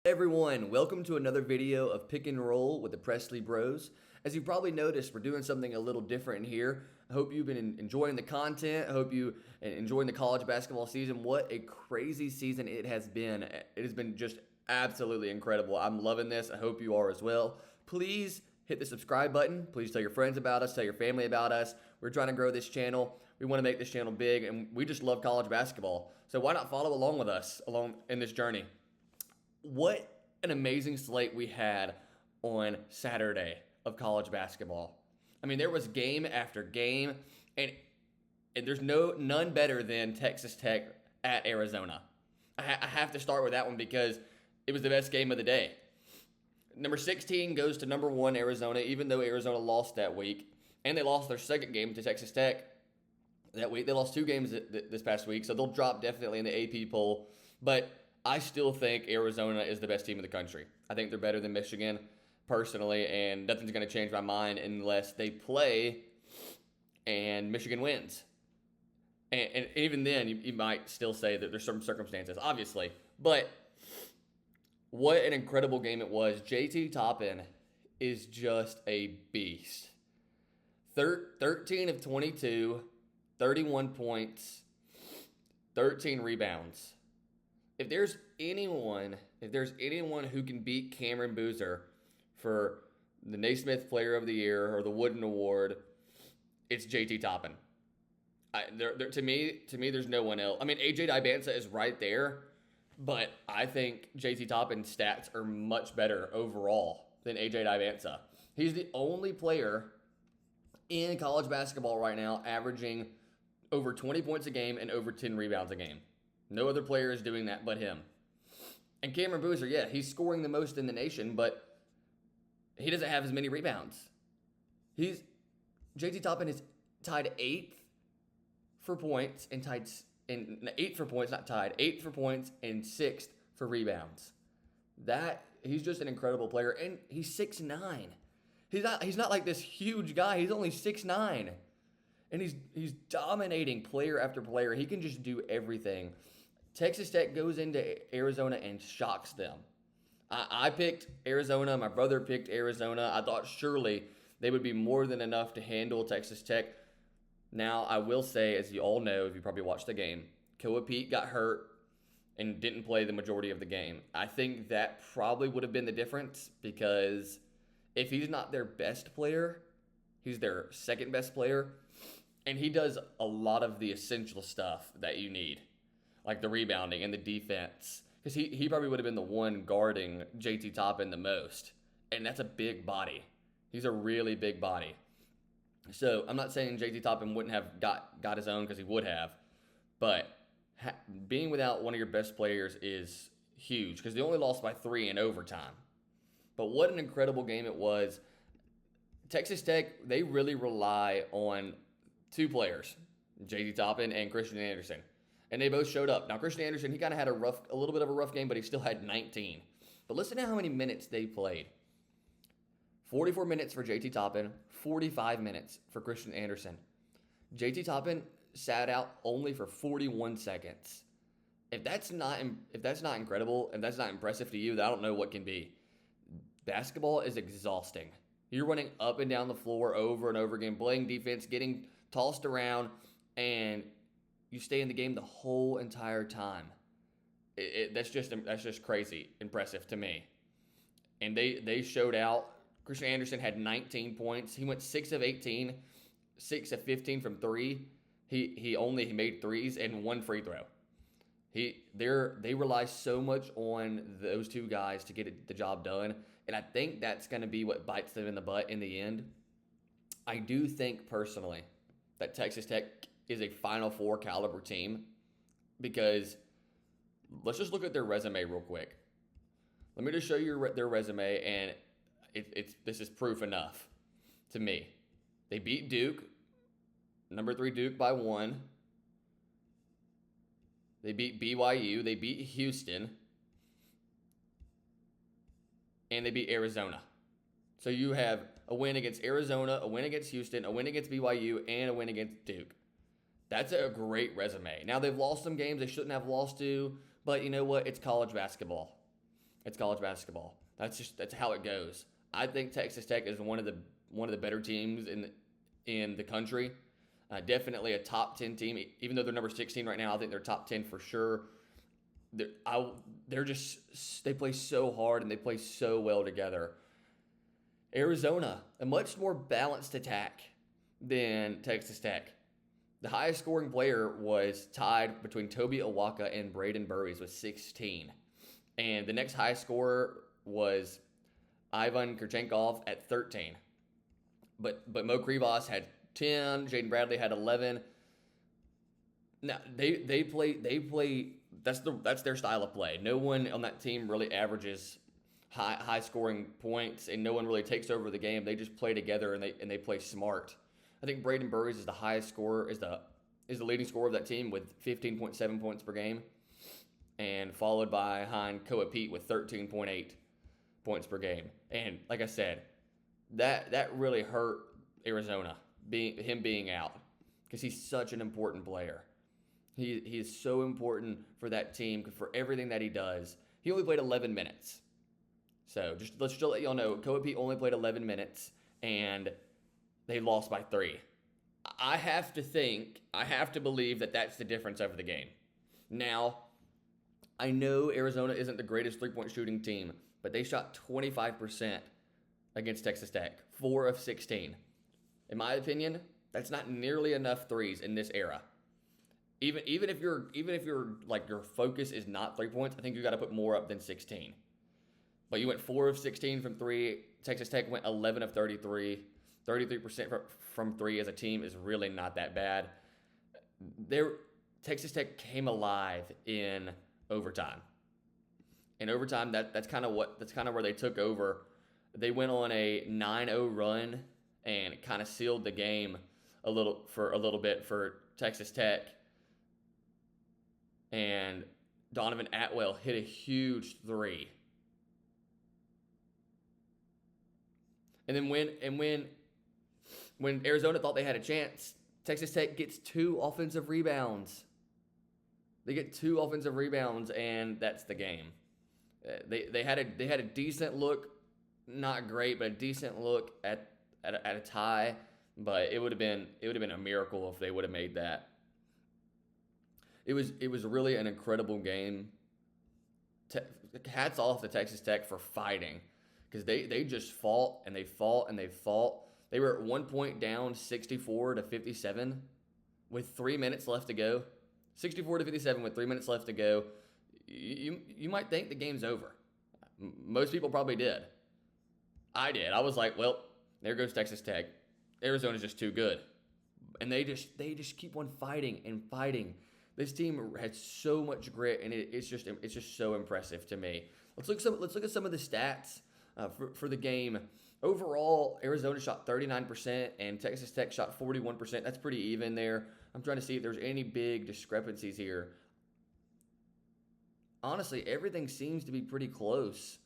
Everyone, welcome to another video of Pick and Roll with the Presley Bros. As you probably noticed, we're doing something a little different here. I hope you've been enjoying the content. I hope you enjoying the college basketball season. What a crazy season it has been. It has been just absolutely incredible. I'm loving this. I hope you are as well. Please hit the subscribe button. Please tell your friends about us, tell your family about us. We're trying to grow this channel. We want to make this channel big, and we just love college basketball. So why not follow along with us along in this journey? What an amazing slate we had on Saturday of college basketball. I mean, there was game after game, and there's none better than Texas Tech at Arizona. I have to start with that one because it was the best game of the day. Number 16 goes to number 1 Arizona, even though Arizona lost that week, and they lost their second game to Texas Tech that week. They lost 2 games this past week, so they'll drop definitely in the AP poll, but I still think Arizona is the best team in the country. I think they're better than Michigan, personally, and nothing's going to change my mind unless they play and Michigan wins. And even then, you might still say that there's some circumstances, obviously. But what an incredible game it was. JT Toppin is just a beast. 13 of 22, 31 points, 13 rebounds. If there's anyone who can beat Cameron Boozer for the Naismith Player of the Year or the Wooden Award, it's JT Toppin. To me, there's no one else. I mean, AJ Dibansa is right there, but I think JT Toppin's stats are much better overall than AJ Dibansa. He's the only player in college basketball right now averaging over 20 points a game and over 10 rebounds a game. No other player is doing that but him. And Cameron Boozer, yeah, he's scoring the most in the nation, but he doesn't have as many rebounds. JT Toppin is tied 8th for points and 8th for points, not tied, 8th for points and 6th for rebounds. He's just an incredible player, and he's 6'9". He's not like this huge guy. He's only 6'9". And he's dominating player after player. He can just do everything. Texas Tech goes into Arizona and shocks them. I picked Arizona. My brother picked Arizona. I thought surely they would be more than enough to handle Texas Tech. Now, I will say, as you all know, if you probably watched the game, Koa Pete got hurt and didn't play the majority of the game. I think that probably would have been the difference because if he's not their best player, he's their second best player, and he does a lot of the essential stuff that you need, like the rebounding and the defense. Because he probably would have been the one guarding JT Toppin the most. And that's a big body. He's a really big body. So I'm not saying JT Toppin wouldn't have got his own, because he would have. But being without one of your best players is huge, because they only lost by 3 in overtime. But what an incredible game it was. Texas Tech, they really rely on 2 players, JT Toppin and Christian Anderson. And they both showed up. Now, Christian Anderson, he kind of had a little bit of a rough game, but he still had 19. But listen to how many minutes they played. 44 minutes for JT Toppin, 45 minutes for Christian Anderson. JT Toppin sat out only for 41 seconds. If that's not incredible, if that's not impressive to you, then I don't know what can be. Basketball is exhausting. You're running up and down the floor over and over again, playing defense, getting tossed around, and you stay in the game the whole entire time. That's just crazy impressive to me. And they showed out. Christian Anderson had 19 points. He went 6 of 18, 6 of 15 from 3. He only made threes and 1 free throw. They rely so much on those 2 guys to get the job done, and I think that's going to be what bites them in the butt in the end. I do think personally that Texas Tech is a Final Four caliber team, because let's just look at their resume real quick. Let me just show you their resume, and this is proof enough to me. They beat Duke, number 3 Duke, by 1. They beat BYU. They beat Houston. And they beat Arizona. So you have a win against Arizona, a win against Houston, a win against BYU, and a win against Duke. That's a great resume. Now, they've lost some games they shouldn't have lost to, but you know what? It's college basketball. It's college basketball. That's how it goes. I think Texas Tech is one of the better teams in the country. Definitely a top 10 team. Even though they're number 16 right now, I think they're top 10 for sure. They play so hard and they play so well together. Arizona, a much more balanced attack than Texas Tech. The highest scoring player was tied between Toby Awaka and Braden Burries with 16. And the next highest scorer was Ivan Kurchenkov at 13. But Mo Krivas had 10, Jaden Bradley had 11. Now they play that's their style of play. No one on that team really averages high scoring points, and no one really takes over the game. They just play together and they play smart. I think Braden Burries is the highest scorer, is the leading scorer of that team with 15.7 points per game, and followed by Hein Koa Pete with 13.8 points per game. And like I said, that really hurt Arizona him being out, because he's such an important player. He is so important for that team, for everything that he does. He only played 11 minutes. So let's just let y'all know, Koa Pete only played 11 minutes, and they lost by 3. I have to believe that that's the difference over the game. Now, I know Arizona isn't the greatest three-point shooting team, but they shot 25% against Texas Tech, 4 of 16. In my opinion, that's not nearly enough threes in this era. Even if you're like your focus is not 3 points, I think you got to put more up than 16. But you went 4 of 16 from 3. Texas Tech went 11 of 33. 33% from 3 as a team is really not that bad. Texas Tech came alive in overtime. In overtime, that's kind of where they took over. They went on a 9-0 run and kind of sealed the game a little bit for Texas Tech. And Donovan Atwell hit a huge 3. And then when Arizona thought they had a chance, Texas Tech gets 2 offensive rebounds. They get 2 offensive rebounds, and that's the game. They had a decent look, not great, but a decent look at a tie. But it would have been a miracle if they would have made that. It was really an incredible game. Hats off to Texas Tech for fighting, because they just fought and they fought and they fought. They were at one point down 64-57 with 3 minutes left to go. 64-57 with 3 minutes left to go. You might think the game's over. Most people probably did. I did. I was like, well, there goes Texas Tech. Arizona's just too good. And they just keep on fighting and fighting. This team has so much grit, and it's just so impressive to me. Let's look at some of the stats for the game. Overall, Arizona shot 39% and Texas Tech shot 41%. That's pretty even there. I'm trying to see if there's any big discrepancies here. Honestly, everything seems to be pretty close.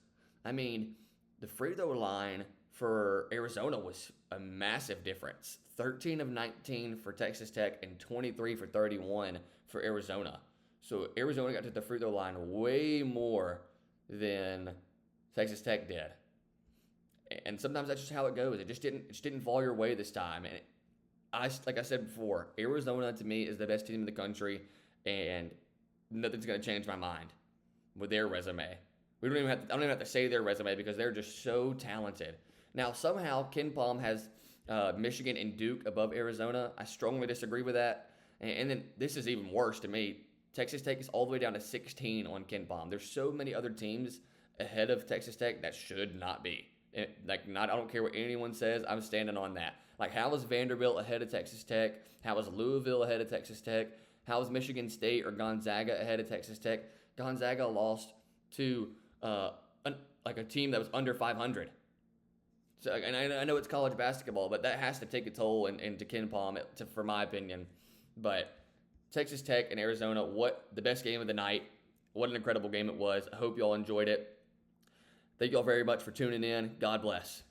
I mean, the free throw line for Arizona was a massive difference. 13 of 19 for Texas Tech and 23 for 31 for Arizona. So Arizona got to the free throw line way more than Texas Tech did. And sometimes that's just how it goes. It just didn't fall your way this time. And like I said before, Arizona to me is the best team in the country, and nothing's going to change my mind with their resume. I don't even have to say their resume, because they're just so talented. Now, somehow Ken Palm has Michigan and Duke above Arizona. I strongly disagree with that. And then this is even worse to me. Texas Tech is all the way down to 16 on Ken Palm. There's so many other teams ahead of Texas Tech that should not be. I don't care what anyone says. I'm standing on that. Like, how is Vanderbilt ahead of Texas Tech? How is Louisville ahead of Texas Tech? How is Michigan State or Gonzaga ahead of Texas Tech? Gonzaga lost to a team that was under 500. So, and I know it's college basketball, but that has to take a toll into Ken Palm, for my opinion. But Texas Tech and Arizona, what the best game of the night. What an incredible game it was. I hope y'all enjoyed it. Thank y'all very much for tuning in. God bless.